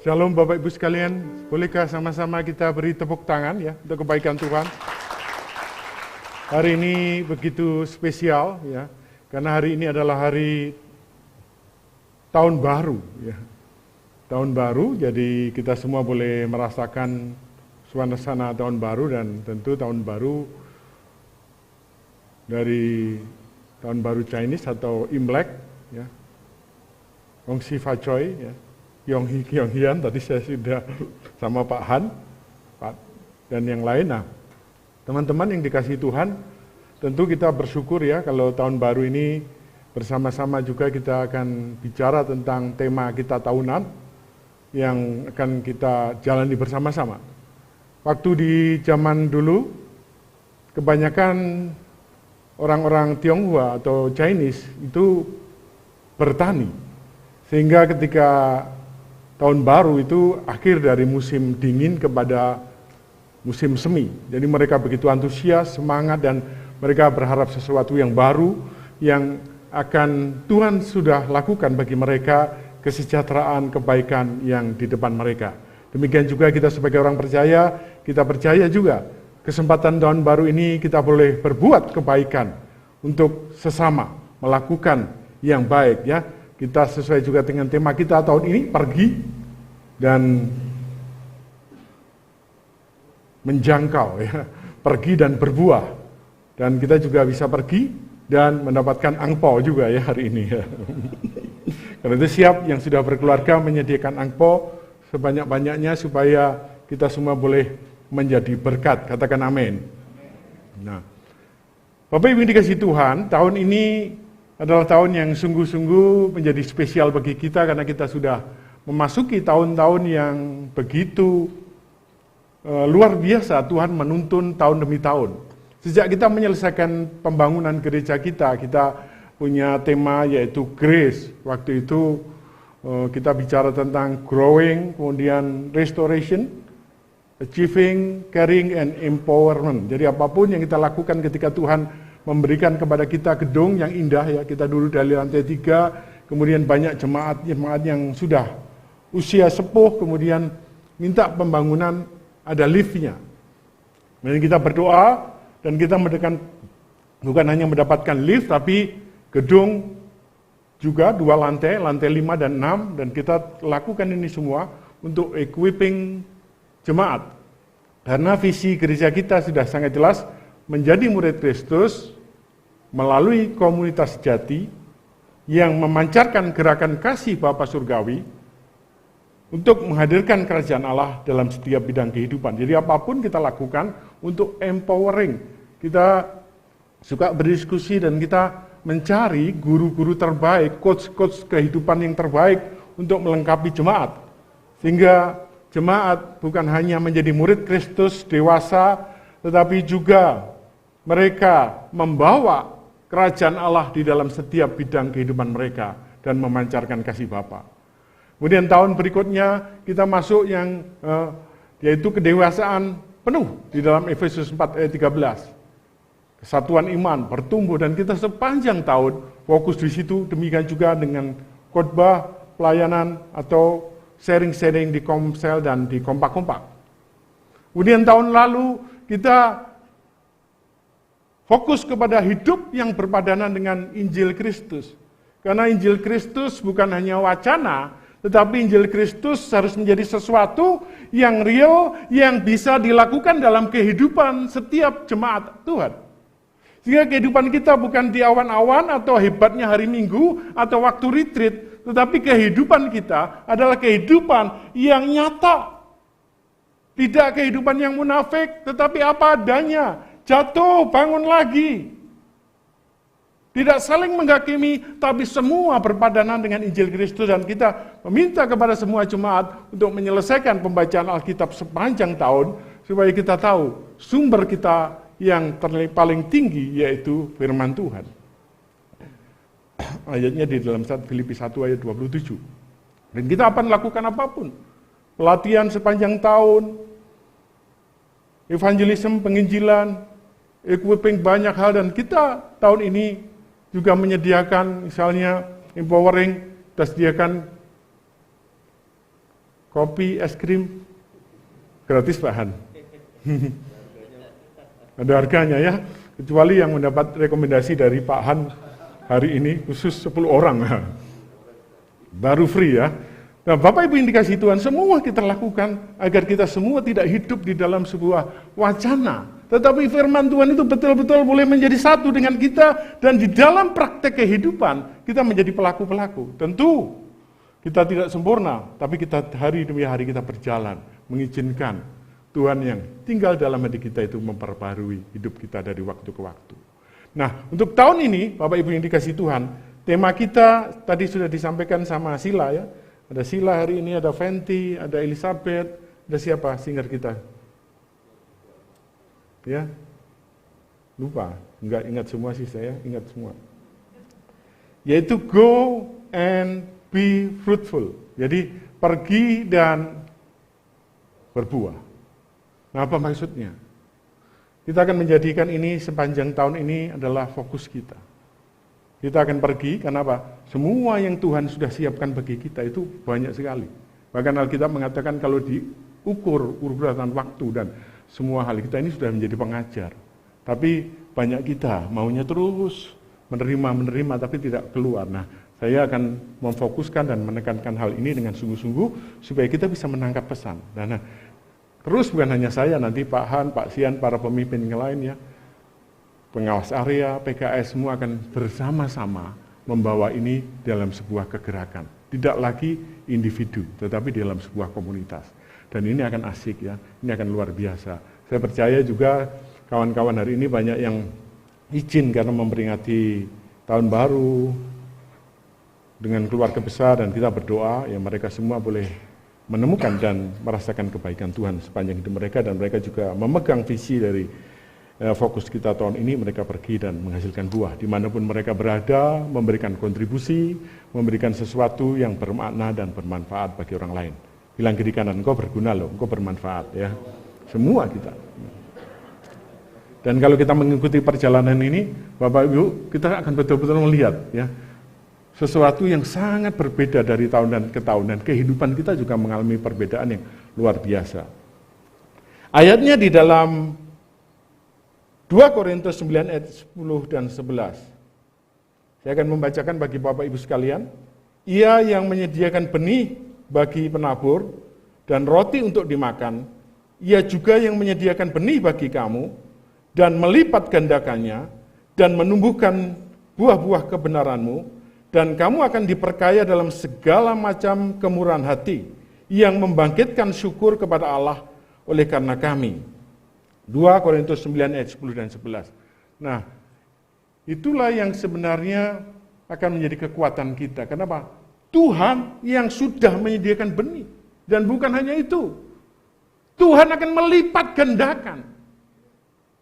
Shalom Bapak Ibu sekalian, bolehkah sama-sama kita beri tepuk tangan ya untuk kebaikan Tuhan. Hari ini begitu spesial ya, karena hari ini adalah hari tahun baru ya. Tahun baru, jadi kita semua boleh merasakan suasana tahun baru, dan tentu tahun baru dari tahun baru Chinese atau Imlek ya. Gong Xi Fa Choi ya. Yonghian, tadi saya sudah sama Pak Han, Pak dan yang lain. Nah, teman-teman yang dikasihi Tuhan, tentu kita bersyukur ya kalau tahun baru ini bersama-sama juga kita akan bicara tentang tema kita tahunan yang akan kita jalani bersama-sama. Waktu di zaman dulu, kebanyakan orang-orang Tionghoa atau Chinese itu bertani, sehingga ketika tahun baru itu akhir dari musim dingin kepada musim semi. Jadi mereka begitu antusias, semangat, dan mereka berharap sesuatu yang baru yang akan Tuhan sudah lakukan bagi mereka, kesejahteraan, kebaikan yang di depan mereka. Demikian juga kita sebagai orang percaya, kita percaya juga kesempatan tahun baru ini kita boleh berbuat kebaikan untuk sesama, melakukan yang baik ya. Kita sesuai juga dengan tema kita tahun ini, pergi dan menjangkau ya, pergi dan berbuah. Dan kita juga bisa pergi dan mendapatkan angpau juga ya hari ini ya. Karena itu siap yang sudah berkeluarga menyediakan angpau sebanyak-banyaknya supaya kita semua boleh menjadi berkat. Katakan amin. Nah, Bapak Ibu dikasihi Tuhan, tahun ini adalah tahun yang sungguh-sungguh menjadi spesial bagi kita karena kita sudah memasuki tahun-tahun yang begitu luar biasa. Tuhan menuntun tahun demi tahun. Sejak kita menyelesaikan pembangunan gereja kita punya tema yaitu Grace. Waktu itu kita bicara tentang growing, kemudian restoration, achieving, caring, and empowerment. Jadi apapun yang kita lakukan ketika Tuhan memberikan kepada kita gedung yang indah ya, kita dulu dari lantai 3, kemudian banyak jemaat yang sudah usia sepuh, kemudian minta pembangunan ada liftnya. Kemudian kita berdoa dan kita bukan hanya mendapatkan lift, tapi gedung juga 2 lantai, lantai 5 dan 6, dan kita lakukan ini semua untuk equipping jemaat. Karena visi gereja kita sudah sangat jelas, menjadi murid Kristus melalui komunitas sejati yang memancarkan gerakan kasih Bapa Surgawi untuk menghadirkan kerajaan Allah dalam setiap bidang kehidupan. Jadi apapun kita lakukan untuk empowering. Kita suka berdiskusi dan kita mencari guru-guru terbaik, coach-coach kehidupan yang terbaik untuk melengkapi jemaat. Sehingga jemaat bukan hanya menjadi murid Kristus dewasa, tetapi juga mereka membawa kerajaan Allah di dalam setiap bidang kehidupan mereka dan memancarkan kasih Bapa. Kemudian tahun berikutnya kita masuk yang yaitu kedewasaan penuh di dalam Efesus 4 ayat 13. Kesatuan iman, bertumbuh, dan kita sepanjang tahun fokus di situ. Demikian juga dengan khotbah, pelayanan atau sharing-sharing di Komsel dan di kompak-kompak. Kemudian tahun lalu kita fokus kepada hidup yang berpadanan dengan Injil Kristus. Karena Injil Kristus bukan hanya wacana, tetapi Injil Kristus harus menjadi sesuatu yang real, yang bisa dilakukan dalam kehidupan setiap jemaat Tuhan. Sehingga kehidupan kita bukan di awan-awan atau hebatnya hari Minggu atau waktu retreat, tetapi kehidupan kita adalah kehidupan yang nyata. Tidak kehidupan yang munafik, tetapi apa adanya. Jatuh, bangun lagi. Tidak saling menghakimi, tapi semua berpadanan dengan Injil Kristus. Dan kita meminta kepada semua jemaat untuk menyelesaikan pembacaan Alkitab sepanjang tahun, supaya kita tahu sumber kita yang paling tinggi, yaitu firman Tuhan. Ayatnya di dalam Filipi 1 ayat 27. Dan kita akan lakukan apapun. Pelatihan sepanjang tahun, evangelism, penginjilan, equipping banyak hal, dan kita tahun ini juga menyediakan misalnya empowering, kita sediakan kopi, es krim, gratis Pak Han. Ada harganya ya, kecuali yang mendapat rekomendasi dari Pak Han hari ini khusus 10 orang. Baru free ya. Nah, Bapak Ibu yang dikasihi Tuhan, semua kita lakukan agar kita semua tidak hidup di dalam sebuah wacana. Tetapi firman Tuhan itu betul-betul boleh menjadi satu dengan kita, dan di dalam praktek kehidupan kita menjadi pelaku-pelaku. Tentu kita tidak sempurna, tapi kita hari demi hari kita berjalan, mengizinkan Tuhan yang tinggal dalam hati kita itu memperbarui hidup kita dari waktu ke waktu. Nah, untuk tahun ini, Bapak Ibu yang dikasihi Tuhan, tema kita tadi sudah disampaikan sama Sila ya. Ada Sila hari ini, ada Fenty, ada Elizabeth, ada siapa singer kita? Ya, lupa, enggak ingat semua sih saya, ingat semua. Yaitu go and be fruitful. Jadi pergi dan berbuah. Nah, apa maksudnya? Kita akan menjadikan ini sepanjang tahun ini adalah fokus kita. Kita akan pergi, karena apa? Semua yang Tuhan sudah siapkan bagi kita itu banyak sekali. Bahkan Alkitab mengatakan kalau diukur urutan waktu dan semua hal kita ini sudah menjadi pengajar. Tapi banyak kita maunya terus menerima tapi tidak keluar. Nah, saya akan memfokuskan dan menekankan hal ini dengan sungguh-sungguh supaya kita bisa menangkap pesan. Nah, terus bukan hanya saya, nanti Pak Han, Pak Sian, para pemimpin yang lainnya, pengawas area, PKS, semua akan bersama-sama membawa ini dalam sebuah kegerakan. Tidak lagi individu, tetapi dalam sebuah komunitas. Dan ini akan asik ya, ini akan luar biasa. Saya percaya juga kawan-kawan hari ini banyak yang izin karena memperingati tahun baru dengan keluarga besar, dan kita berdoa ya mereka semua boleh menemukan dan merasakan kebaikan Tuhan sepanjang hidup mereka, dan mereka juga memegang visi dari fokus kita tahun ini, mereka pergi dan menghasilkan buah dimanapun mereka berada, memberikan kontribusi, memberikan sesuatu yang bermakna dan bermanfaat bagi orang lain. Bilang kiri kanan, engkau berguna loh, engkau bermanfaat ya. Semua kita. Dan kalau kita mengikuti perjalanan ini, Bapak Ibu, kita akan betul-betul melihat ya sesuatu yang sangat berbeda dari tahun ke tahun, dan kehidupan kita juga mengalami perbedaan yang luar biasa. Ayatnya di dalam 2 Korintus 9 ayat 10 dan 11. Saya akan membacakan bagi Bapak Ibu sekalian. Ia yang menyediakan benih bagi penabur dan roti untuk dimakan, ia juga yang menyediakan benih bagi kamu dan melipat gandakannya dan menumbuhkan buah-buah kebenaranmu, dan kamu akan diperkaya dalam segala macam kemurahan hati yang membangkitkan syukur kepada Allah oleh karena kami. 2 Korintus 9 ayat 10 dan 11. Nah, itulah yang sebenarnya akan menjadi kekuatan kita. Kenapa? Tuhan yang sudah menyediakan benih. Dan bukan hanya itu, Tuhan akan melipat gandakan.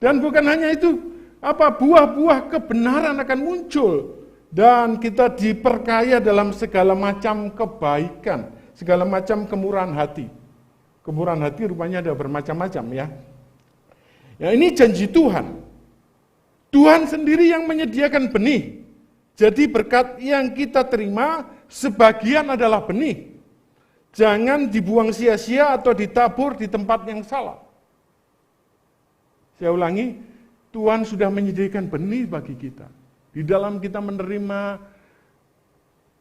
Dan bukan hanya itu, buah-buah kebenaran akan muncul. Dan kita diperkaya dalam segala macam kebaikan, segala macam kemurahan hati. Kemurahan hati rupanya ada bermacam-macam ya. Ya, ini janji Tuhan. Tuhan sendiri yang menyediakan benih. Jadi berkat yang kita terima, sebagian adalah benih. Jangan dibuang sia-sia atau ditabur di tempat yang salah. Saya ulangi, Tuhan sudah menyediakan benih bagi kita. Di dalam kita menerima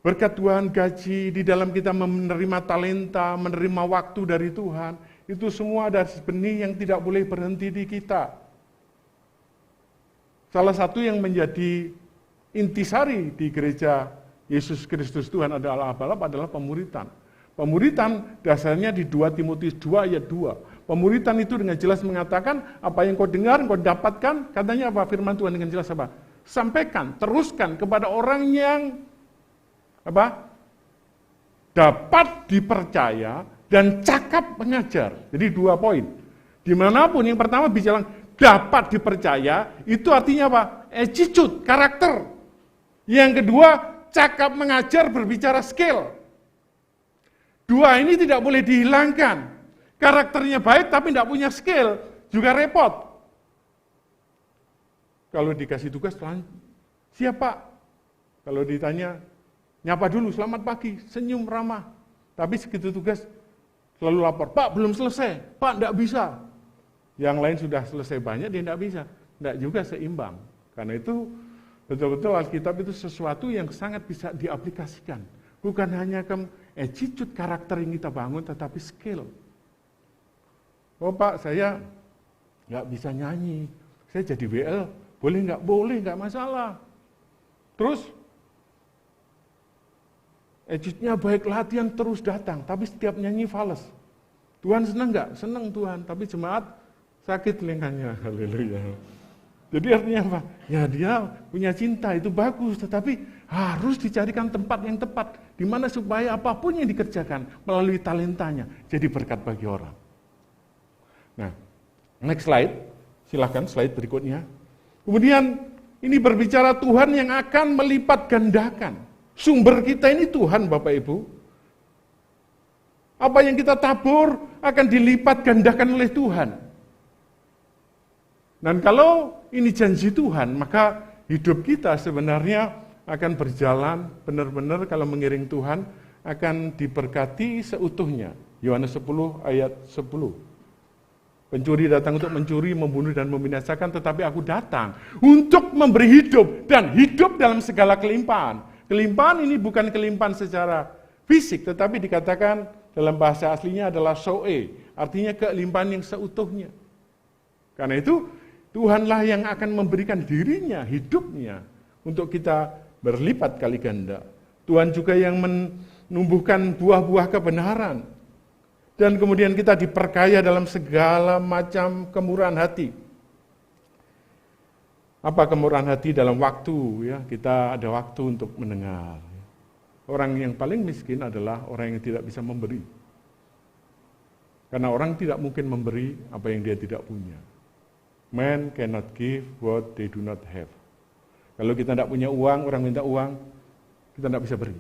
berkat Tuhan, gaji, di dalam kita menerima talenta, menerima waktu dari Tuhan, itu semua ada benih yang tidak boleh berhenti di kita. Salah satu yang menjadi intisari di gereja Yesus Kristus Tuhan adalah pemuritan. Pemuritan dasarnya di 2 Timotius 2 ayat 2. Pemuritan itu dengan jelas mengatakan apa yang kau dengar, kau dapatkan, katanya apa? Firman Tuhan dengan jelas apa? Sampaikan, teruskan kepada orang yang dapat dipercaya dan cakap mengajar. Jadi 2 poin. Dimanapun yang pertama bicara dapat dipercaya, itu artinya apa? Attitude, karakter. Yang kedua, cakap mengajar, berbicara skill. 2 ini tidak boleh dihilangkan. Karakternya baik tapi tidak punya skill, juga repot. Kalau dikasih tugas, siapa? Kalau ditanya, nyapa dulu, selamat pagi, senyum, ramah. Tapi segitu tugas, selalu lapor, Pak belum selesai, Pak enggak bisa. Yang lain sudah selesai banyak, dia enggak bisa. Enggak juga seimbang. Karena itu betul-betul Alkitab itu sesuatu yang sangat bisa diaplikasikan. Bukan hanya attitude karakter yang kita bangun, tetapi skill. Oh Pak, saya nggak bisa nyanyi, saya jadi WL, boleh nggak? Boleh, nggak masalah. Terus, attitude-nya baik, latihan terus datang, tapi setiap nyanyi fales. Tuhan senang nggak? Senang Tuhan, tapi jemaat sakit telinganya, haleluya. Jadi artinya apa? Ya dia punya cinta, itu bagus, tetapi harus dicarikan tempat yang tepat, di mana supaya apapun yang dikerjakan melalui talentanya, jadi berkat bagi orang. Nah, next slide, silahkan slide berikutnya. Kemudian ini berbicara Tuhan yang akan melipat gandakan. Sumber kita ini Tuhan Bapak Ibu. Apa yang kita tabur akan dilipat gandakan oleh Tuhan. Dan kalau ini janji Tuhan, maka hidup kita sebenarnya akan berjalan benar-benar kalau mengiring Tuhan, akan diberkati seutuhnya. Yohanes 10 ayat 10. Pencuri datang untuk mencuri, membunuh, dan membinasakan, tetapi aku datang untuk memberi hidup, dan hidup dalam segala kelimpahan. Kelimpahan ini bukan kelimpahan secara fisik, tetapi dikatakan dalam bahasa aslinya adalah zoe, artinya kelimpahan yang seutuhnya. Karena itu, Tuhanlah yang akan memberikan dirinya, hidupnya, untuk kita berlipat kali ganda. Tuhan juga yang menumbuhkan buah-buah kebenaran. Dan kemudian kita diperkaya dalam segala macam kemurahan hati. Apa kemurahan hati dalam waktu? Ya, kita ada waktu untuk mendengar. Orang yang paling miskin adalah orang yang tidak bisa memberi. Karena orang tidak mungkin memberi apa yang dia tidak punya. Man cannot give what they do not have. Kalau kita tidak punya uang, orang minta uang, kita tidak bisa beri.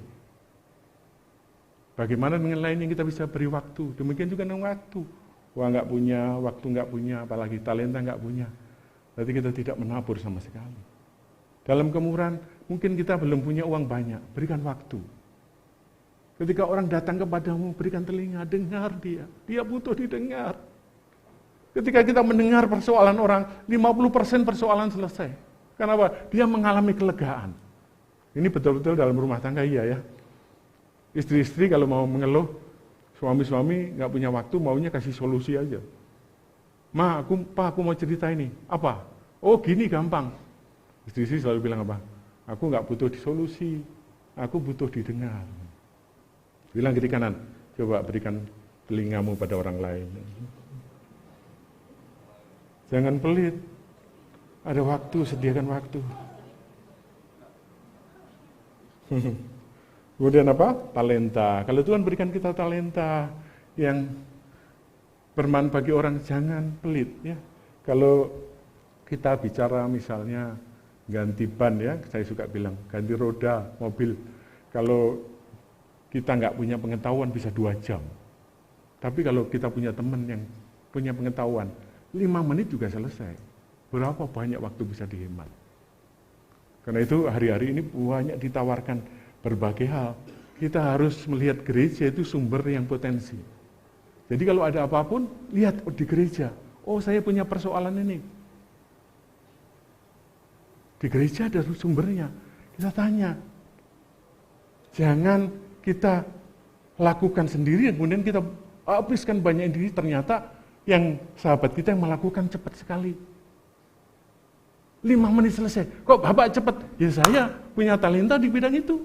Bagaimana dengan lain yang kita bisa beri waktu? Demikian juga dengan waktu. Uang nggak punya, waktu nggak punya, apalagi talenta nggak punya. Berarti kita tidak menabur sama sekali. Dalam kemurahan, mungkin kita belum punya uang banyak, berikan waktu. Ketika orang datang kepadamu, berikan telinga, dengar dia. Dia butuh didengar. Ketika kita mendengar persoalan orang, 50% persoalan selesai. Kenapa? Dia mengalami kelegaan. Ini betul-betul dalam rumah tangga iya ya. Istri-istri kalau mau mengeluh, suami-suami nggak punya waktu, maunya kasih solusi aja. Pak, aku mau cerita ini. Apa? Oh gini gampang. Istri-istri selalu bilang apa? Aku nggak butuh disolusi, aku butuh didengar. Bilang kiri kanan, coba berikan telingamu pada orang lain. Jangan pelit. Ada waktu, sediakan waktu. Kemudian apa? Talenta. Kalau Tuhan berikan kita talenta yang bermanfaat bagi orang, jangan pelit ya. Kalau kita bicara misalnya ganti ban ya, saya suka bilang ganti roda mobil. Kalau kita nggak punya pengetahuan bisa 2 jam. Tapi kalau kita punya teman yang punya pengetahuan, 5 menit juga selesai. Berapa banyak waktu bisa dihemat. Karena itu hari-hari ini banyak ditawarkan berbagai hal. Kita harus melihat gereja itu sumber yang potensi. Jadi kalau ada apapun, lihat di gereja. Oh saya punya persoalan ini. Di gereja ada sumbernya. Kita tanya. Jangan kita lakukan sendiri, kemudian kita habiskan banyak diri, ternyata yang sahabat kita yang melakukan cepat sekali. 5 menit selesai. Kok Bapak cepat? Ya saya punya talenta di bidang itu.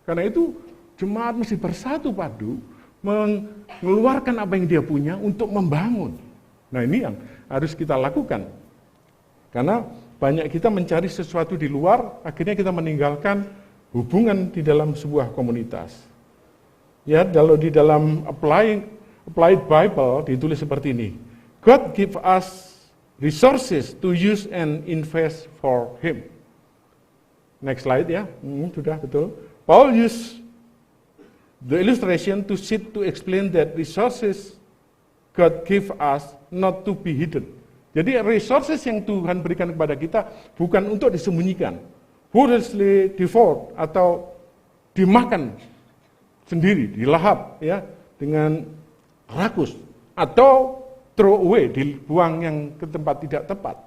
Karena itu jemaat mesti bersatu padu, mengeluarkan apa yang dia punya untuk membangun. Nah ini yang harus kita lakukan. Karena banyak kita mencari sesuatu di luar, akhirnya kita meninggalkan hubungan di dalam sebuah komunitas. Ya, kalau di dalam Applied Bible ditulis seperti ini. God give us resources to use and invest for Him. Next slide ya, sudah betul. Paul use the illustration to explain that resources God give us not to be hidden. Jadi resources yang Tuhan berikan kepada kita bukan untuk disembunyikan, foolishly devoured atau dimakan sendiri, dilahap ya dengan rakus atau throw away, dibuang yang ke tempat tidak tepat.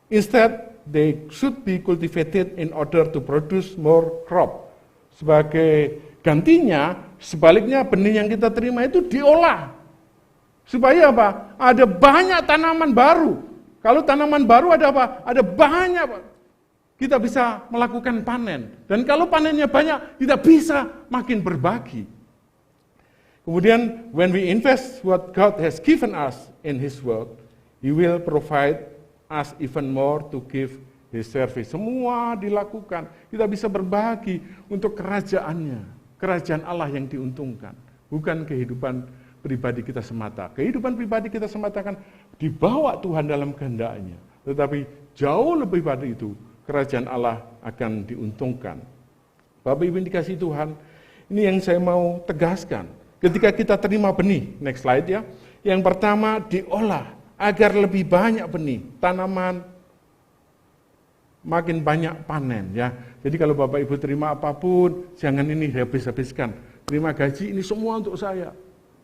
Instead, they should be cultivated in order to produce more crop. Sebagai gantinya, sebaliknya benih yang kita terima itu diolah. Supaya apa? Ada banyak tanaman baru. Kalau tanaman baru ada apa? Ada banyak, Pak. Kita bisa melakukan panen. Dan kalau panennya banyak, kita bisa makin berbagi. Kemudian, when we invest what God has given us in His work, He will provide us even more to give His service. Semua dilakukan. Kita bisa berbagi untuk kerajaannya. Kerajaan Allah yang diuntungkan. Bukan kehidupan pribadi kita semata. Kehidupan pribadi kita semata kan dibawa Tuhan dalam kehendaknya. Tetapi jauh lebih pada itu, kerajaan Allah akan diuntungkan. Bapak Ibu dikasih Tuhan, ini yang saya mau tegaskan. Ketika kita terima benih, next slide ya. Yang pertama diolah agar lebih banyak benih, tanaman makin banyak panen ya. Jadi kalau Bapak Ibu terima apapun, jangan ini habis-habiskan. Terima gaji ini semua untuk saya.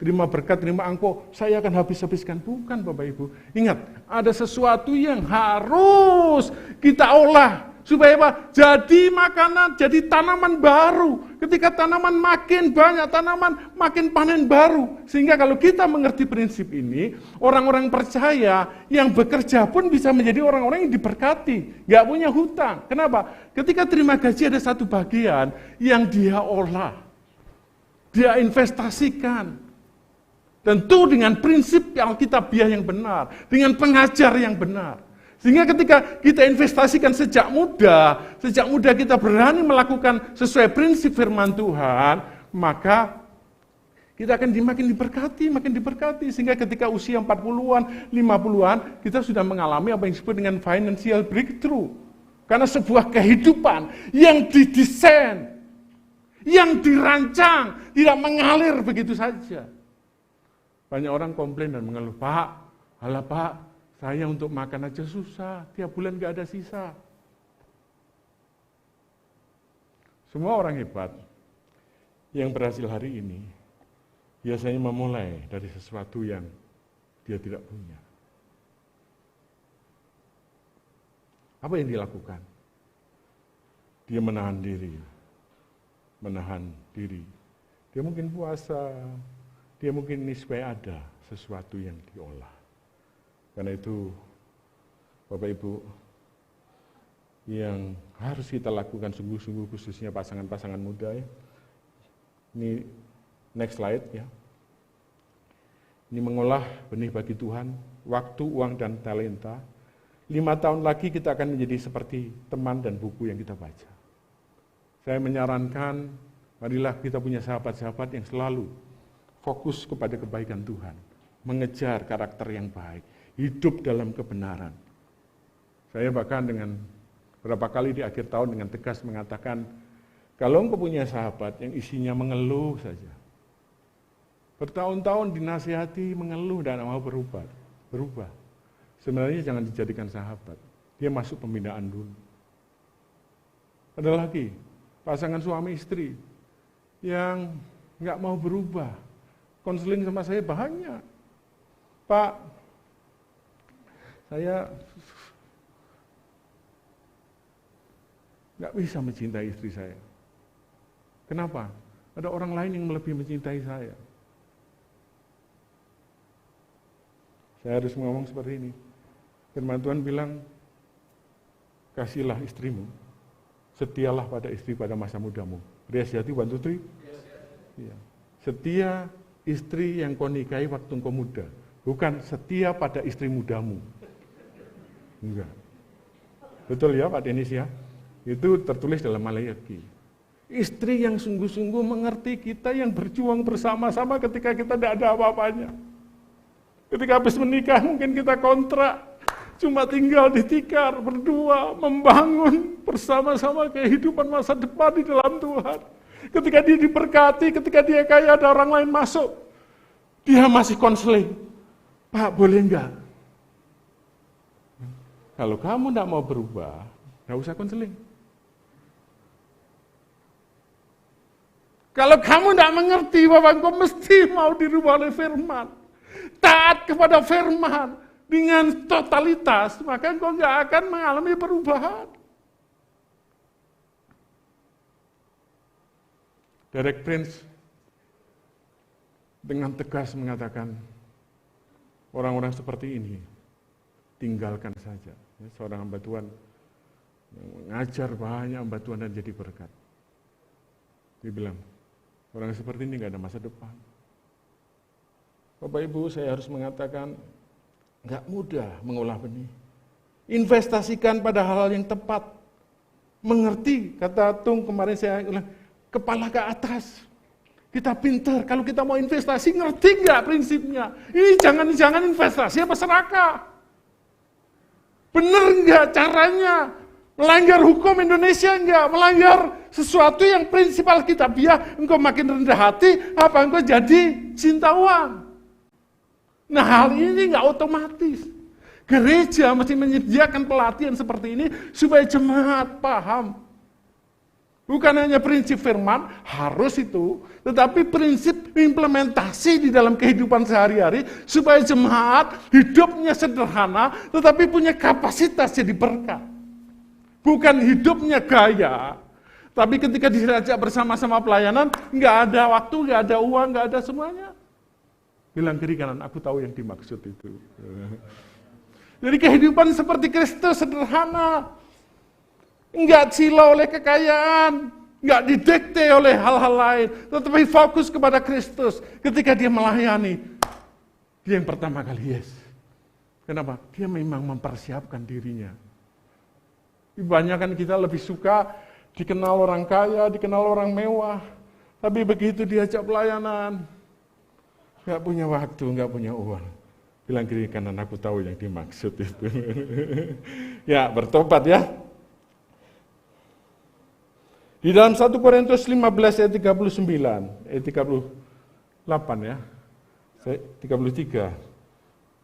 Terima berkat, terima angpau, saya akan habis-habiskan. Bukan Bapak Ibu. Ingat, ada sesuatu yang harus kita olah. Supaya apa? Jadi makanan, jadi tanaman baru. Ketika tanaman makin banyak, tanaman makin panen baru. Sehingga kalau kita mengerti prinsip ini, orang-orang percaya yang bekerja pun bisa menjadi orang-orang yang diberkati. Gak punya hutang. Kenapa? Ketika terima gaji ada satu bagian yang dia olah. Dia investasikan. Tentu dengan prinsip Alkitabiah yang benar, dengan pengajar yang benar. Sehingga ketika kita investasikan sejak muda kita berani melakukan sesuai prinsip firman Tuhan, maka kita akan makin diberkati. Sehingga ketika usia 40-an, 50-an, kita sudah mengalami apa yang disebut dengan financial breakthrough. Karena sebuah kehidupan yang didesain, yang dirancang, tidak mengalir begitu saja. Banyak orang komplain dan mengeluh, Pak, saya untuk makan aja susah, tiap bulan gak ada sisa. Semua orang hebat yang berhasil hari ini, biasanya memulai dari sesuatu yang dia tidak punya. Apa yang dilakukan? Dia menahan diri. Dia mungkin puasa, dia mungkin ini supaya ada sesuatu yang diolah. Karena itu, Bapak Ibu, yang harus kita lakukan sungguh-sungguh khususnya pasangan-pasangan muda ya. Ini next slide ya. Ini mengolah benih bagi Tuhan, waktu, uang, dan talenta. 5 tahun lagi kita akan menjadi seperti teman dan buku yang kita baca. Saya menyarankan, marilah kita punya sahabat-sahabat yang selalu fokus kepada kebaikan Tuhan, mengejar karakter yang baik, hidup dalam kebenaran. Saya bahkan dengan berapa kali di akhir tahun dengan tegas mengatakan, kalau engkau punya sahabat yang isinya mengeluh saja, bertahun-tahun dinasihati, mengeluh dan mau berubah. Sebenarnya jangan dijadikan sahabat, dia masuk pembinaan dulu. Ada lagi, pasangan suami istri yang nggak mau berubah. Konseling sama saya banyak. Pak, saya nggak bisa mencintai istri saya. Kenapa? Ada orang lain yang lebih mencintai saya. Saya harus ngomong seperti ini. Firman Tuhan bilang, kasihlah istrimu, setialah pada istri pada masa mudamu. Riyasiyati 1, 2, 3. Iya. Setia istri yang kau nikahi waktu engkau muda, bukan setia pada istri mudamu. Enggak. Betul ya Pak Denis ya? Itu tertulis dalam Maleakhi. Istri yang sungguh-sungguh mengerti kita, yang berjuang bersama-sama ketika kita tidak ada apa-apanya. Ketika habis menikah mungkin kita kontrak, cuma tinggal ditikar berdua, membangun bersama-sama kehidupan masa depan di dalam Tuhan. Ketika dia diberkati, ketika dia kaya ada orang lain masuk, dia masih konseling. Pak, boleh enggak? Kalau kamu enggak mau berubah, enggak usah konseling. Kalau kamu tidak mengerti bahwa engkau mesti mau dirubah oleh firman, taat kepada firman dengan totalitas, maka engkau nggak akan mengalami perubahan. Derek Prince dengan tegas mengatakan, orang-orang seperti ini tinggalkan saja. Seorang hamba Tuhan mengajar banyak hamba Tuhan dan jadi berkat. Dia bilang, orang seperti ini nggak ada masa depan. Bapak Ibu, saya harus mengatakan, nggak mudah mengolah benih. Investasikan pada hal-hal yang tepat. Mengerti, kata Tung kemarin saya bilang, kepala ke atas. Kita pintar, kalau kita mau investasi, ngerti nggak prinsipnya? Ini jangan investasi apa serakah? Bener nggak caranya? Melanggar hukum Indonesia nggak? Melanggar sesuatu yang prinsip Alkitabiah, engkau makin rendah hati, apa engkau jadi cinta uang? Nah, hal ini nggak otomatis. Gereja mesti menyediakan pelatihan seperti ini supaya jemaat paham. Bukan hanya prinsip firman, harus itu, tetapi prinsip implementasi di dalam kehidupan sehari-hari supaya jemaat hidupnya sederhana, tetapi punya kapasitas jadi berkat. Bukan hidupnya gaya, tapi ketika diajak bersama-sama pelayanan, nggak ada waktu, nggak ada uang, nggak ada semuanya. Bilang kiri kanan, aku tahu yang dimaksud itu. Jadi kehidupan seperti Kristus sederhana. Enggak silau oleh kekayaan, enggak didikte oleh hal-hal lain, tetapi fokus kepada Kristus. Ketika dia melayani, dia yang pertama kali yes. Kenapa? Dia memang mempersiapkan dirinya. Kebanyakan kita lebih suka dikenal orang kaya, dikenal orang mewah, tapi begitu diajak pelayanan, enggak punya waktu, enggak punya uang. Bilang kiri kanan, aku tahu yang dimaksud itu. Ya, bertobat ya. Di dalam 1 Korintus 15 ayat 39, ayat 38 ya, 33.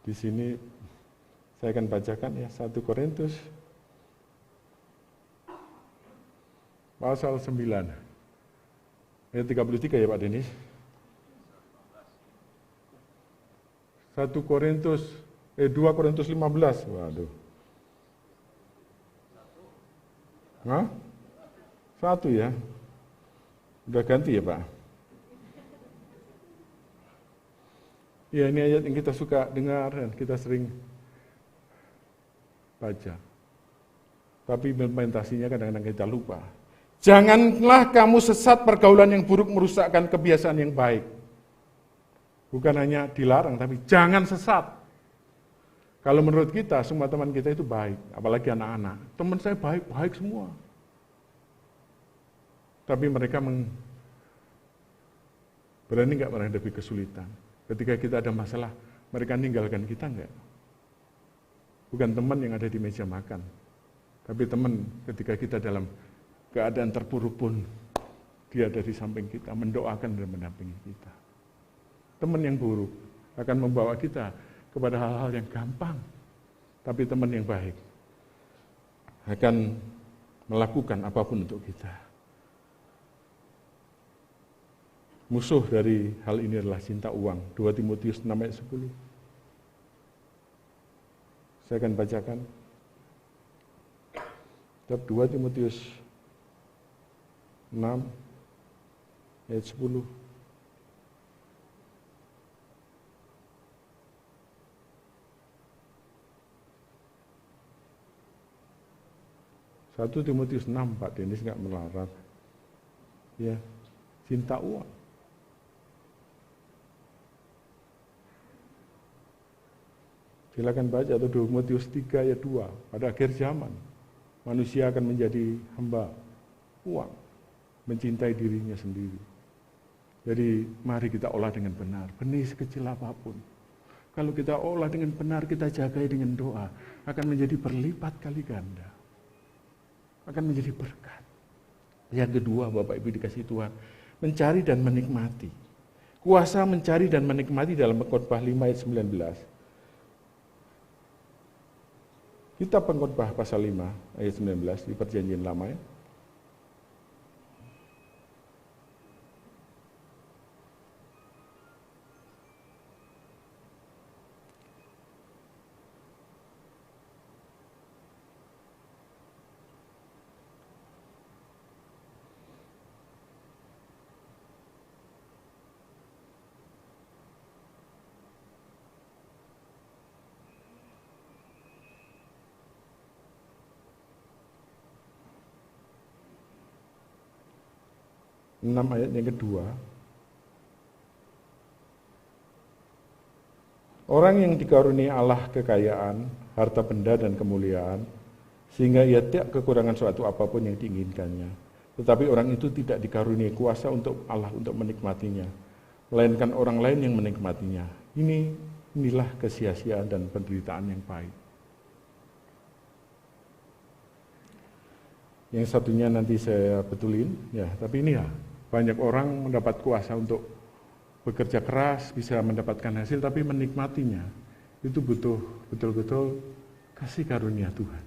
Di sini saya akan bacakan ya, 1 Korintus pasal 9. Ayat 33 ya Pak Denis. 2 Korintus 15. Waduh. Hah? 1 ya. Udah ganti ya Pak? Ya ini ayat yang kita suka dengar dan kita sering baca. Tapi implementasinya kadang-kadang kita lupa. Janganlah kamu sesat pergaulan yang buruk merusakkan kebiasaan yang baik. Bukan hanya dilarang, tapi jangan sesat. Kalau menurut kita, semua teman kita itu baik. Apalagi anak-anak. Teman saya baik-baik semua. Tapi mereka berani nggak menghadapi kesulitan. Ketika kita ada masalah, mereka ninggalkan kita nggak? Bukan teman yang ada di meja makan, tapi teman ketika kita dalam keadaan terpuruk pun, dia ada di samping kita, mendoakan dan mendampingi kita. Teman yang buruk akan membawa kita kepada hal-hal yang gampang, tapi teman yang baik akan melakukan apapun untuk kita. Musuh dari hal ini adalah cinta uang. 2 Timotius 6 ayat 10. Saya akan bacakan. 2 Timotius 6 ayat 10. Satu Timotius 6, Pak Denis nggak melarat. Ya, cinta uang. Silakan baca atau 2 Timotius 3 ayat 2. Pada akhir zaman, manusia akan menjadi hamba uang, mencintai dirinya sendiri. Jadi mari kita olah dengan benar, benih sekecil apapun. Kalau kita olah dengan benar, kita jagai dengan doa, akan menjadi berlipat kali ganda. Akan menjadi berkat. Yang kedua, Bapak Ibu dikasih Tuhan, mencari dan menikmati. Kuasa mencari dan menikmati dalam Pengkhotbah 5 ayat 19. Kitab Pengkhotbah pasal 5 ayat 19 di Perjanjian Lama ya. 6 ayat yang kedua. Orang yang dikaruniai Allah kekayaan, harta benda dan kemuliaan, sehingga ia tidak kekurangan suatu apapun yang diinginkannya. Tetapi orang itu tidak dikaruniai kuasa untuk Allah untuk menikmatinya, melainkan orang lain yang menikmatinya. Inilah kesia-siaan dan penderitaan yang pahit. Yang satunya nanti saya betulin, ya. Tapi ini ya, banyak orang mendapat kuasa untuk bekerja keras, bisa mendapatkan hasil, tapi menikmatinya itu butuh betul-betul kasih karunia Tuhan.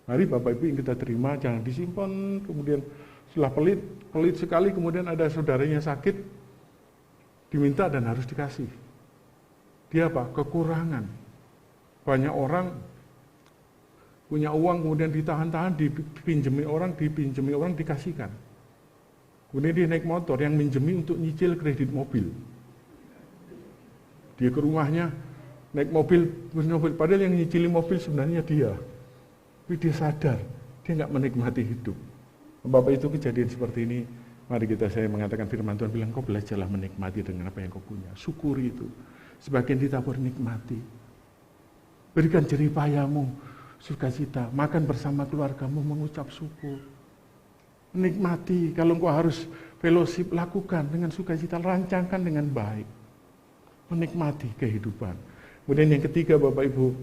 Mari Bapak Ibu yang kita terima, jangan disimpan, kemudian setelah pelit sekali, kemudian ada saudaranya sakit, diminta dan harus dikasih. Dia apa? Kekurangan. Banyak orang punya uang, kemudian ditahan-tahan, dipinjemi orang, dikasihkan. Kemudian dia naik motor yang minjemi untuk nyicil kredit mobil. Dia ke rumahnya, naik mobil, padahal yang nyicili mobil sebenarnya dia. Tapi dia sadar, dia nggak menikmati hidup. Bapak itu kejadian seperti ini, mari saya mengatakan firman Tuhan bilang, kau belajarlah menikmati dengan apa yang kau punya. Syukuri itu. Sebagian ditabur nikmati. Berikan jerih payahmu, sukacita. Makan bersama keluargamu, mengucap syukur. Nikmati, kalau engkau harus fellowship, lakukan dengan sukacita, rancangkan dengan baik. Menikmati kehidupan. Kemudian yang ketiga Bapak Ibu,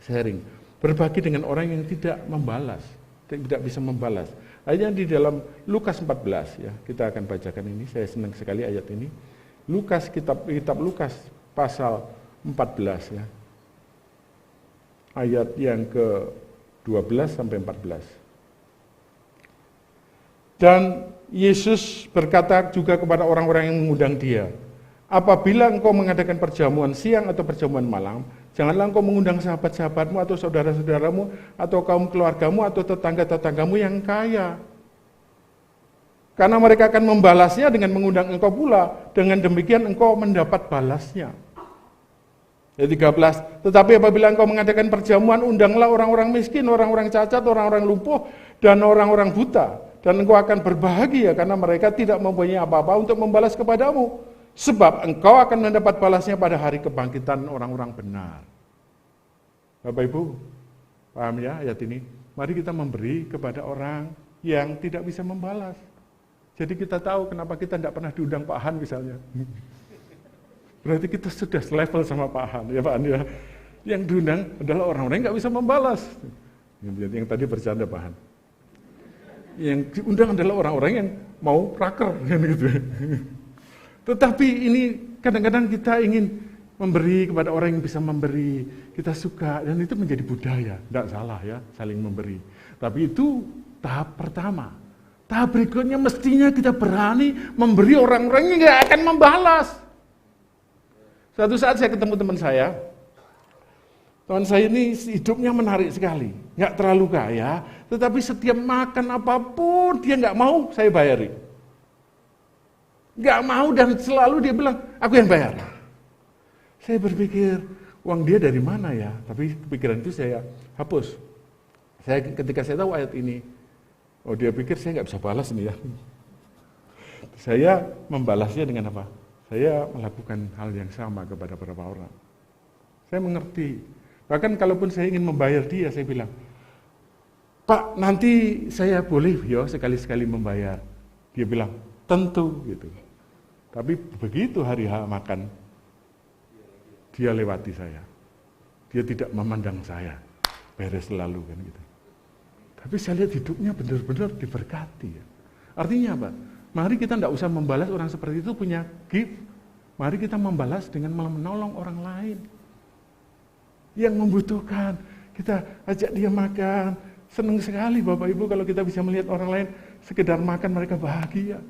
sharing. Berbagi dengan orang yang tidak membalas, tidak bisa membalas. Ayatnya di dalam Lukas 14 ya, kita akan bacakan ini, saya senang sekali ayat ini. Lukas, kitab Lukas pasal 14 ya. Ayat yang ke-12 sampai 14. Dan Yesus berkata juga kepada orang-orang yang mengundang dia, apabila engkau mengadakan perjamuan siang atau perjamuan malam, janganlah engkau mengundang sahabat-sahabatmu atau saudara-saudaramu atau kaum keluargamu atau tetangga-tetanggamu yang kaya. Karena mereka akan membalasnya dengan mengundang engkau pula, dengan demikian engkau mendapat balasnya. Ayat 13, tetapi apabila engkau mengadakan perjamuan, undanglah orang-orang miskin, orang-orang cacat, orang-orang lumpuh, dan orang-orang buta. Dan engkau akan berbahagia karena mereka tidak mempunyai apa-apa untuk membalas kepadamu. Sebab engkau akan mendapat balasnya pada hari kebangkitan orang-orang benar. Bapak Ibu, paham ya ayat ini? Mari kita memberi kepada orang yang tidak bisa membalas. Jadi kita tahu kenapa kita tidak pernah diundang Pak Han misalnya. Berarti kita sudah selevel sama Pak Han, ya Pak Han ya. Yang diundang adalah orang-orang yang nggak bisa membalas. Yang tadi bercanda Pak Han. Yang diundang adalah orang-orang yang mau raker, gitu. Tetapi ini kadang-kadang kita ingin memberi kepada orang yang bisa memberi, kita suka, dan itu menjadi budaya, tidak salah ya, saling memberi. Tapi itu tahap pertama. Tahap berikutnya mestinya kita berani memberi orang-orang yang nggak akan membalas. Suatu saat saya ketemu teman saya ini hidupnya menarik sekali, nggak terlalu kaya, tetapi setiap makan apapun dia nggak mau saya bayari. Nggak mau dan selalu dia bilang, aku yang bayar. Saya berpikir, uang dia dari mana ya? Tapi pikiran itu saya hapus. Ketika saya tahu ayat ini, oh dia pikir saya nggak bisa balas nih ya. Saya membalasnya dengan apa? Saya melakukan hal yang sama kepada beberapa orang. Saya mengerti. Bahkan kalaupun saya ingin membayar dia, saya bilang, Pak, nanti saya boleh ya sekali-sekali membayar. Dia bilang, tentu gitu. Tapi begitu hari makan, dia lewati saya. Dia tidak memandang saya. Beres selalu kan gitu. Tapi saya lihat hidupnya benar-benar diberkati. Ya. Artinya apa? Mari kita tidak usah membalas orang seperti itu punya gift. Mari kita membalas dengan menolong orang lain yang membutuhkan. Kita ajak dia makan. Senang sekali Bapak Ibu kalau kita bisa melihat orang lain sekedar makan mereka bahagia.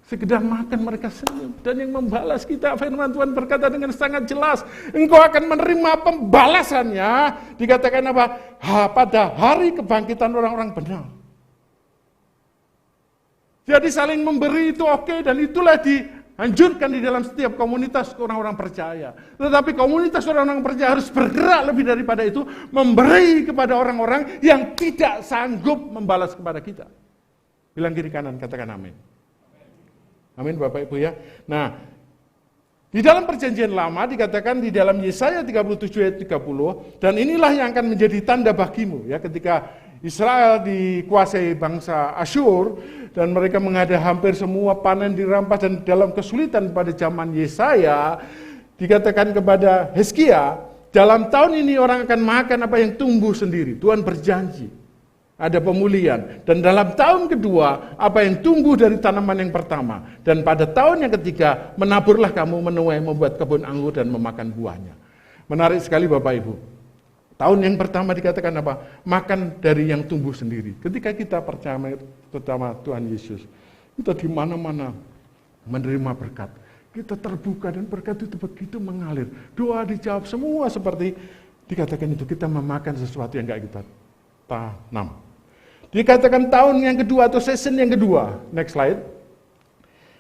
Sekedar makan mereka senyum. Dan yang membalas kita, firman Tuhan berkata dengan sangat jelas, engkau akan menerima pembalasannya. Dikatakan apa? Pada hari kebangkitan orang-orang benar. Jadi saling memberi itu oke, dan itulah dianjurkan di dalam setiap komunitas orang-orang percaya. Tetapi komunitas orang-orang percaya harus bergerak lebih daripada itu, memberi kepada orang-orang yang tidak sanggup membalas kepada kita. Bilang kiri kanan, katakan amin. Amin Bapak Ibu ya. Nah, di dalam perjanjian lama dikatakan di dalam Yesaya 37 ayat 30, dan inilah yang akan menjadi tanda bagimu ya, ketika Israel dikuasai bangsa Asyur dan mereka menghadapi hampir semua panen dirampas dan dalam kesulitan pada zaman Yesaya, dikatakan kepada Hizkia, dalam tahun ini orang akan makan apa yang tumbuh sendiri. Tuhan berjanji ada pemulihan. Dan dalam tahun kedua, apa yang tumbuh dari tanaman yang pertama. Dan pada tahun yang ketiga, menaburlah kamu menuai, membuat kebun anggur dan memakan buahnya. Menarik sekali Bapak Ibu. Tahun yang pertama dikatakan apa? Makan dari yang tumbuh sendiri. Ketika kita percaya pertama Tuhan Yesus, kita di mana-mana menerima berkat. Kita terbuka dan berkat itu begitu mengalir. Doa dijawab semua seperti dikatakan itu. Kita memakan sesuatu yang gak kita tanam. Dikatakan tahun yang kedua atau season yang kedua. Next slide.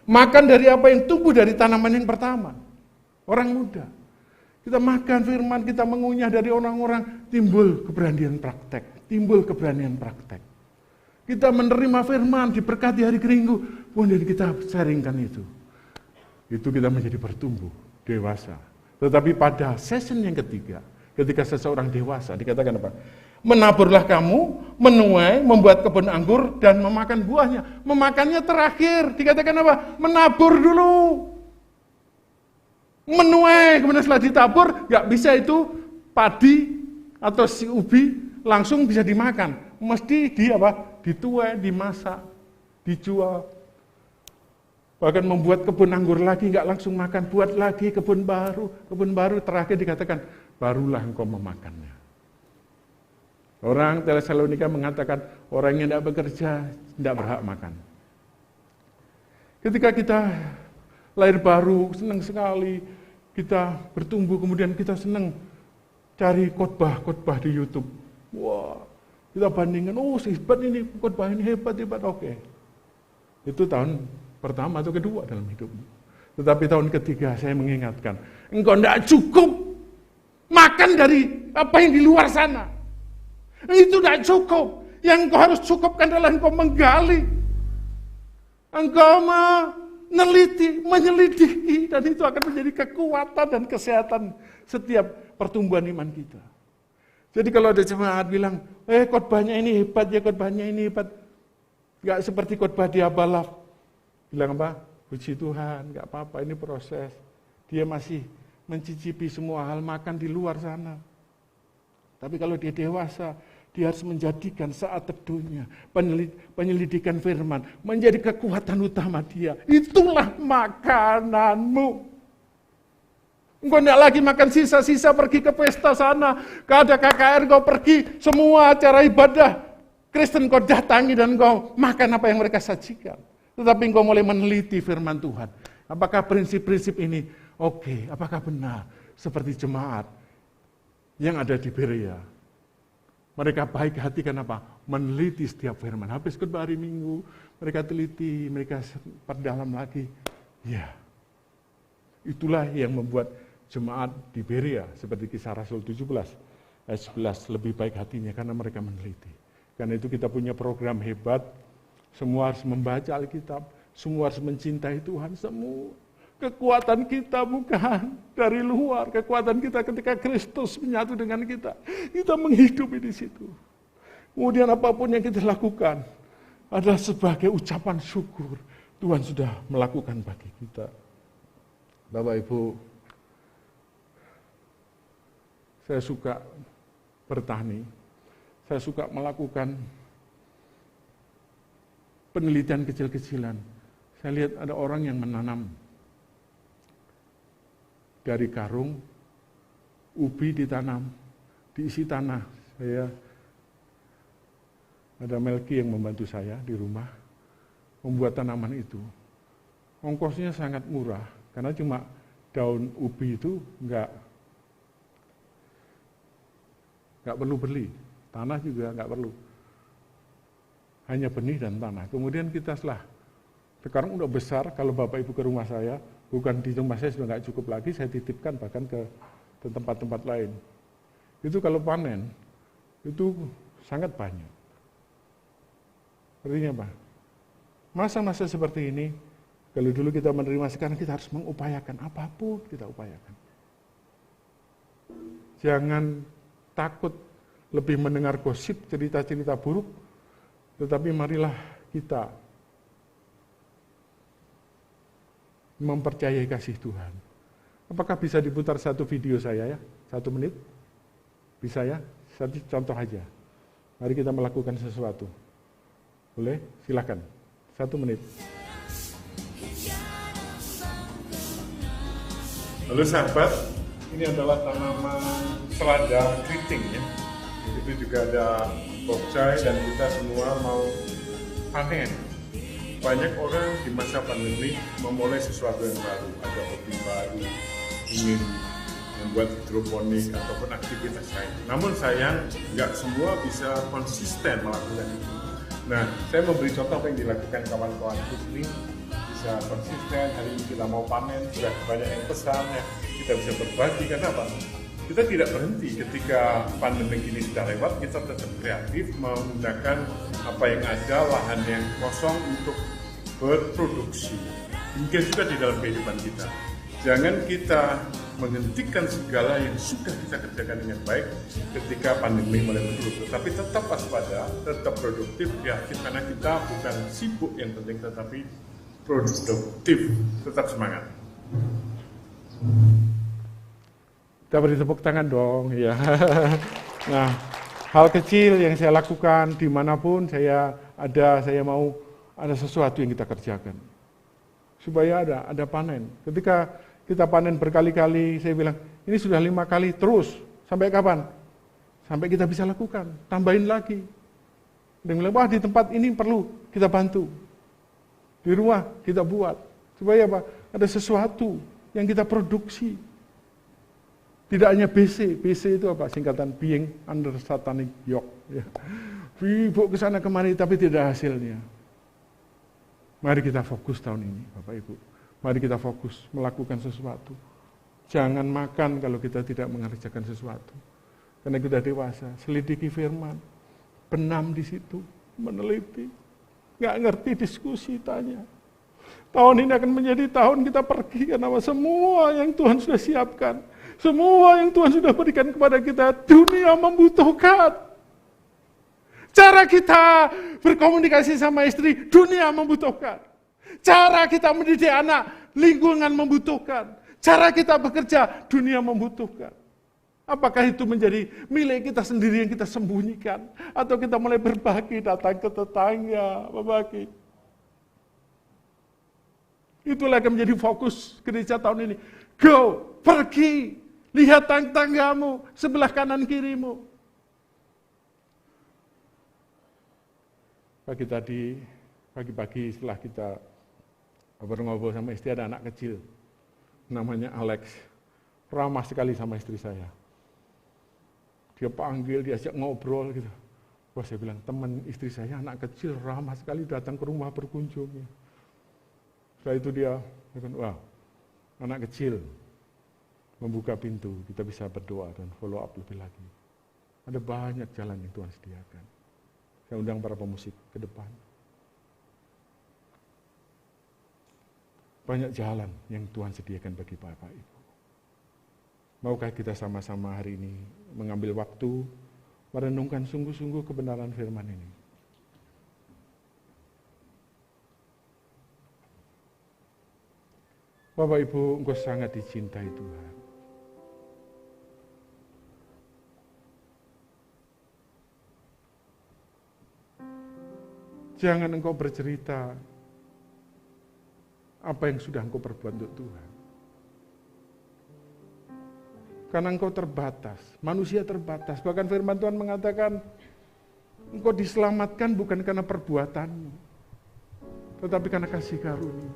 Makan dari apa yang tumbuh dari tanaman yang pertama. Orang muda. Kita makan firman, kita mengunyah dari orang-orang, timbul keberanian praktek. Timbul keberanian praktek. Kita menerima firman, diberkati hari Minggu, kemudian kita sharingkan itu. Itu kita menjadi bertumbuh, dewasa. Tetapi pada season yang ketiga, ketika seseorang dewasa, dikatakan apa? Menaburlah kamu, menuai, membuat kebun anggur, dan memakan buahnya. Memakannya terakhir, dikatakan apa? Menabur dulu. Menuai, kemudian setelah ditabur, gak bisa itu padi atau si ubi langsung bisa dimakan. Mesti dituai, dimasak, dijual. Bahkan membuat kebun anggur lagi, gak langsung makan, buat lagi kebun baru terakhir dikatakan, barulah engkau memakannya. Orang Tesalonika mengatakan, orang yang tidak bekerja, tidak berhak makan. Ketika kita lahir baru, senang sekali, kita bertumbuh, kemudian kita senang cari khotbah di YouTube. Wah, kita bandingkan, hebat ini, khotbah ini hebat, oke. Itu tahun pertama atau kedua dalam hidupmu. Tetapi tahun ketiga saya mengingatkan, engkau tidak cukup makan dari apa yang di luar sana. Itu tidak cukup. Yang engkau harus cukupkan adalah engkau menggali. Engkau menyelidiki, dan itu akan menjadi kekuatan dan kesehatan setiap pertumbuhan iman kita. Jadi kalau ada jemaat bilang, khotbahnya ini hebat ya, khotbahnya ini hebat. Enggak seperti khotbah di Abalaf. Bilang apa? Puji Tuhan, enggak apa-apa, ini proses. Dia masih mencicipi semua hal makan di luar sana. Tapi kalau dia dewasa, dia harus menjadikan saat teduhnya, penyelidikan firman, menjadi kekuatan utama dia. Itulah makananmu. Engkau tidak lagi makan sisa-sisa pergi ke pesta sana, ke ada KKR kau pergi, semua acara ibadah Kristen kau datangi dan kau makan apa yang mereka sajikan. Tetapi engkau mulai meneliti firman Tuhan. Apakah prinsip-prinsip ini oke? Apakah benar? Seperti jemaat yang ada di Berea. Mereka baik hati kenapa? Meneliti setiap firman. Habis khotbah hari Minggu, mereka teliti, mereka perdalam lagi. Ya, itulah yang membuat jemaat di Berea, seperti Kisah Rasul 17, ayat 11, lebih baik hatinya karena mereka meneliti. Karena itu kita punya program hebat, semua harus membaca Alkitab, semua harus mencintai Tuhan, semua. Kekuatan kita bukan dari luar, kekuatan kita ketika Kristus menyatu dengan kita. Kita menghidupi di situ. Kemudian apapun yang kita lakukan adalah sebagai ucapan syukur. Tuhan sudah melakukan bagi kita. Bapak Ibu, saya suka bertani. Saya suka melakukan penelitian kecil-kecilan. Saya lihat ada orang yang menanam dari karung, ubi ditanam, diisi tanah. Ada Melki yang membantu saya di rumah, membuat tanaman itu. Ongkosnya sangat murah, karena cuma daun ubi itu nggak perlu beli, tanah juga nggak perlu. Hanya benih dan tanah. Kemudian kita sekarang udah besar, kalau Bapak Ibu ke rumah saya, bukan di rumah saya sudah nggak cukup lagi, saya titipkan bahkan ke tempat-tempat lain. Itu kalau panen, itu sangat banyak. Artinya apa? Masa-masa seperti ini, kalau dulu kita menerima, sekarang kita harus mengupayakan, apapun kita upayakan. Jangan takut lebih mendengar gosip, cerita-cerita buruk, tetapi marilah kita mempercayai kasih Tuhan. Apakah bisa diputar satu video saya ya? 1 menit? Bisa ya? Satu contoh aja. Mari kita melakukan sesuatu. Boleh? Silakan. 1 menit. Halo sahabat, ini adalah tanaman selada keriting ya. Itu juga ada bokcai dan kita semua mau panen. Banyak orang di masa pandemi memulai sesuatu yang baru, ada hobi baru, ingin membuat hidroponik ataupun aktivitas lain. Namun sayang, nggak semua bisa konsisten melakukan itu. Nah, saya memberi contoh apa yang dilakukan kawan-kawanku ini, bisa konsisten. Hari ini kita mau panen, sudah banyak yang pesan ya, kita bisa berbagi. Karena apa? Kita tidak berhenti ketika pandemi ini sudah lewat, kita tetap kreatif menggunakan apa yang ada, lahan yang kosong untuk berproduksi. Mungkin juga di dalam kehidupan kita. Jangan kita menghentikan segala yang sudah kita kerjakan dengan baik ketika pandemi mulai menurun. Tetapi tetap waspada, tetap produktif ya, karena kita bukan sibuk yang penting, tetapi produktif. Tetap semangat. Kita beri tepuk tangan dong ya. Nah, hal kecil yang saya lakukan dimanapun saya ada, saya mau ada sesuatu yang kita kerjakan supaya ada panen. Ketika kita panen berkali-kali, saya bilang ini sudah 5 kali, terus sampai kapan? Sampai kita bisa lakukan, tambahin lagi. Dan bilang, wah di tempat ini perlu kita bantu, di rumah kita buat supaya apa? Ada sesuatu yang kita produksi. Tidak hanya BC itu apa? Singkatan being under satanic yoke. Ya. Sibuk ke sana kemari tapi tidak hasilnya. Mari kita fokus tahun ini, Bapak Ibu. Mari kita fokus melakukan sesuatu. Jangan makan kalau kita tidak mengerjakan sesuatu. Karena kita dewasa, selidiki firman, benam di situ, meneliti. Nggak ngerti diskusi, tanya. Tahun ini akan menjadi tahun kita pergi karena semua yang Tuhan sudah siapkan. Semua yang Tuhan sudah berikan kepada kita, dunia membutuhkan. Cara kita berkomunikasi sama istri, dunia membutuhkan. Cara kita mendidik anak, lingkungan membutuhkan. Cara kita bekerja, dunia membutuhkan. Apakah itu menjadi milik kita sendiri yang kita sembunyikan? Atau kita mulai berbagi, datang ke tetangga, berbagi. Itulah yang menjadi fokus gereja tahun ini. Go, pergi. Lihat tanggamu, sebelah kanan kirimu. Pagi-pagi setelah kita ngobrol sama istri, ada anak kecil. Namanya Alex. Ramah sekali sama istri saya. Dia panggil, diajak ngobrol gitu. Wah, saya bilang, teman istri saya anak kecil, ramah sekali datang ke rumah berkunjung. Setelah itu dia bilang, wah, anak kecil membuka pintu, kita bisa berdoa dan follow up lebih lagi. Ada banyak jalan yang Tuhan sediakan. Saya undang para pemusik ke depan. Banyak jalan yang Tuhan sediakan bagi Bapak Ibu. Maukah kita sama-sama hari ini mengambil waktu merenungkan sungguh-sungguh kebenaran firman ini? Bapak Ibu, Engkau sangat dicintai Tuhan. Jangan engkau bercerita apa yang sudah engkau perbuat untuk Tuhan. Karena engkau terbatas, manusia terbatas. Bahkan firman Tuhan mengatakan, engkau diselamatkan bukan karena perbuatanmu, tetapi karena kasih karunia.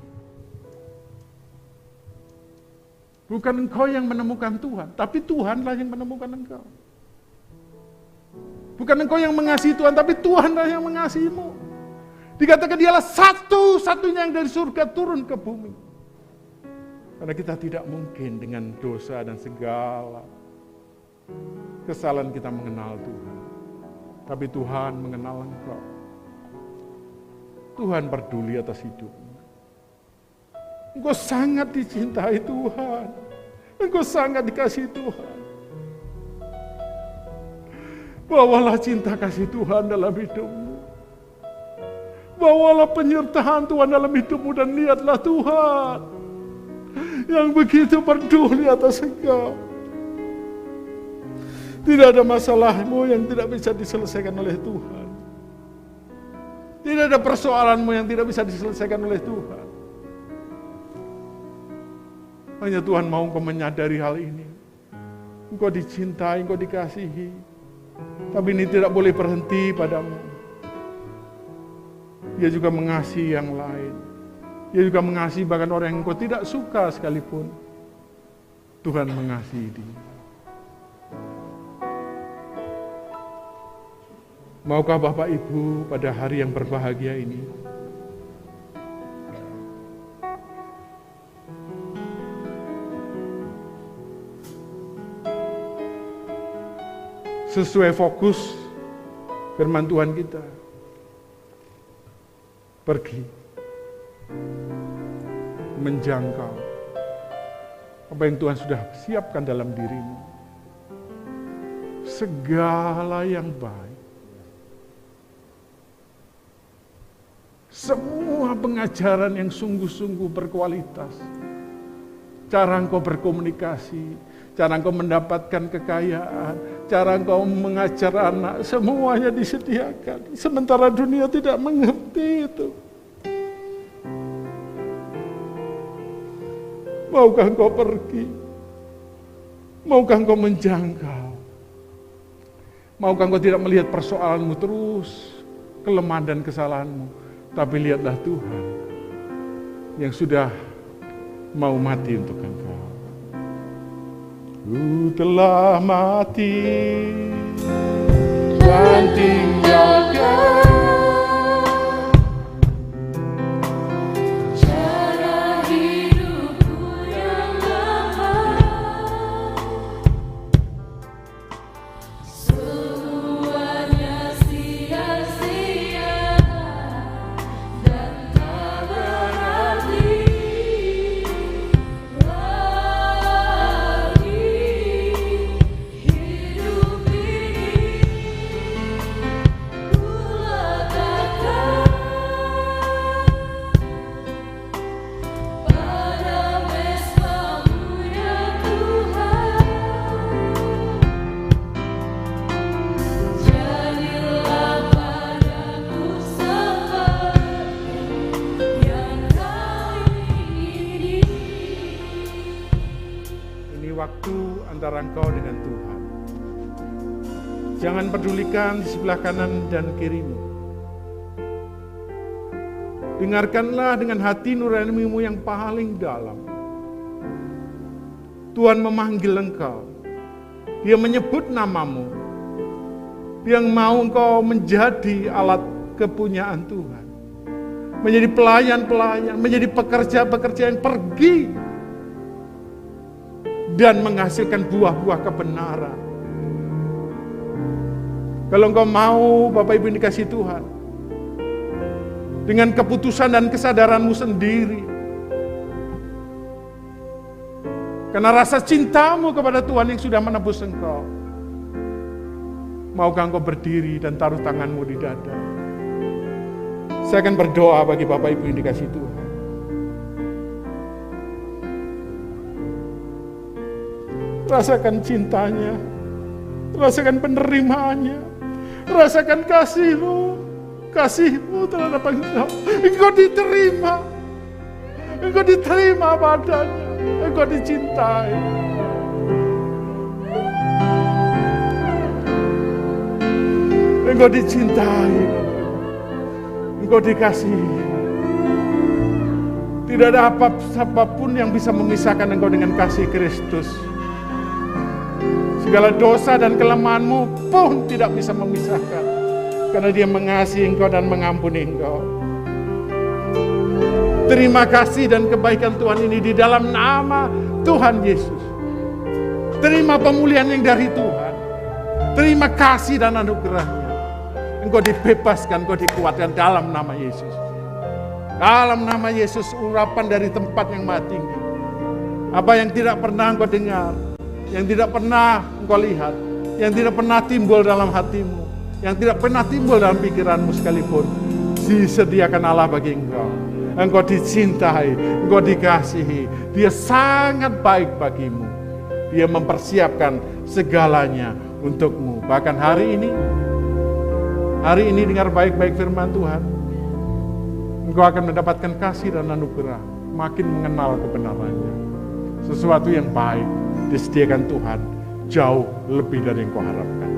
Bukan engkau yang menemukan Tuhan, tapi Tuhanlah yang menemukan engkau. Bukan engkau yang mengasihi Tuhan, tapi Tuhanlah yang mengasihimu. Dikatakan dialah satu-satunya yang dari surga turun ke bumi. Karena kita tidak mungkin dengan dosa dan segala kesalahan kita mengenal Tuhan. Tapi Tuhan mengenal engkau. Tuhan peduli atas hidupmu. Engkau sangat dicintai Tuhan. Engkau sangat dikasihi Tuhan. Bawalah cinta kasih Tuhan dalam hidupmu. Bawalah penyertaan Tuhan dalam hidupmu dan lihatlah Tuhan yang begitu peduli atas engkau. Tidak ada masalahmu yang tidak bisa diselesaikan oleh Tuhan. Tidak ada persoalanmu yang tidak bisa diselesaikan oleh Tuhan. Hanya Tuhan mau engkau menyadari hal ini. Engkau dicintai, engkau dikasihi. Tapi ini tidak boleh berhenti padamu. Dia juga mengasihi yang lain. Dia juga mengasihi bahkan orang yang engkau tidak suka sekalipun. Tuhan mengasihi dia. Maukah Bapak Ibu pada hari yang berbahagia ini sesuai fokus firman Tuhan kita, pergi menjangkau apa yang Tuhan sudah siapkan dalam dirimu, segala yang baik, semua pengajaran yang sungguh-sungguh berkualitas, cara engkau berkomunikasi, cara engkau mendapatkan kekayaan, cara engkau mengajar anak, semuanya disediakan. Sementara dunia tidak mengerti itu. Maukah engkau pergi? Maukah engkau menjangkau? Maukah engkau tidak melihat persoalanmu terus, kelemahan dan kesalahanmu, tapi lihatlah Tuhan yang sudah mau mati untuk engkau. Ku telah mati dan tinggalkan cara hidupku yang lama, semuanya sia-sia dan tak berarti. Waktu antara engkau dengan Tuhan. Jangan pedulikan di sebelah kanan dan kirimu. Dengarkanlah dengan hati nuranimu yang paling dalam. Tuhan memanggil engkau. Dia menyebut namamu. Yang mau engkau menjadi alat kepunyaan Tuhan. Menjadi pelayan-pelayan, menjadi pekerja-pekerja yang pergi dan menghasilkan buah-buah kebenaran. Kalau engkau mau, Bapak Ibu yang dikasihi Tuhan, dengan keputusan dan kesadaranmu sendiri, karena rasa cintamu kepada Tuhan yang sudah menebus engkau, maukah engkau berdiri dan taruh tanganmu di dada? Saya akan berdoa bagi Bapak Ibu yang dikasihi Tuhan. Rasakan cintanya, rasakan penerimaannya, rasakan kasihmu terhadap engkau. Engkau diterima padanya, engkau dicintai. Engkau dicintai, engkau dikasihi. Tidak ada apapun yang bisa memisahkan engkau dengan kasih Kristus. Segala dosa dan kelemahanmu pun tidak bisa memisahkan. Karena dia mengasihi engkau dan mengampuni engkau. Terima kasih dan kebaikan Tuhan ini di dalam nama Tuhan Yesus. Terima pemulihan yang dari Tuhan. Terima kasih dan anugerahnya. Engkau dibebaskan, engkau dikuatkan dalam nama Yesus. Dalam nama Yesus, urapan dari tempat yang maha tinggi. Apa yang tidak pernah engkau dengar, yang tidak pernah engkau lihat, yang tidak pernah timbul dalam hatimu, yang tidak pernah timbul dalam pikiranmu sekalipun, disediakan Allah bagi engkau. Engkau dicintai, engkau dikasihi. Dia sangat baik bagimu. Dia mempersiapkan segalanya untukmu. Bahkan hari ini dengar baik-baik firman Tuhan. Engkau akan mendapatkan kasih dan anugerah, makin mengenal kebenarannya. Sesuatu yang baik disediakan Tuhan, jauh lebih dari yang kau harapkan.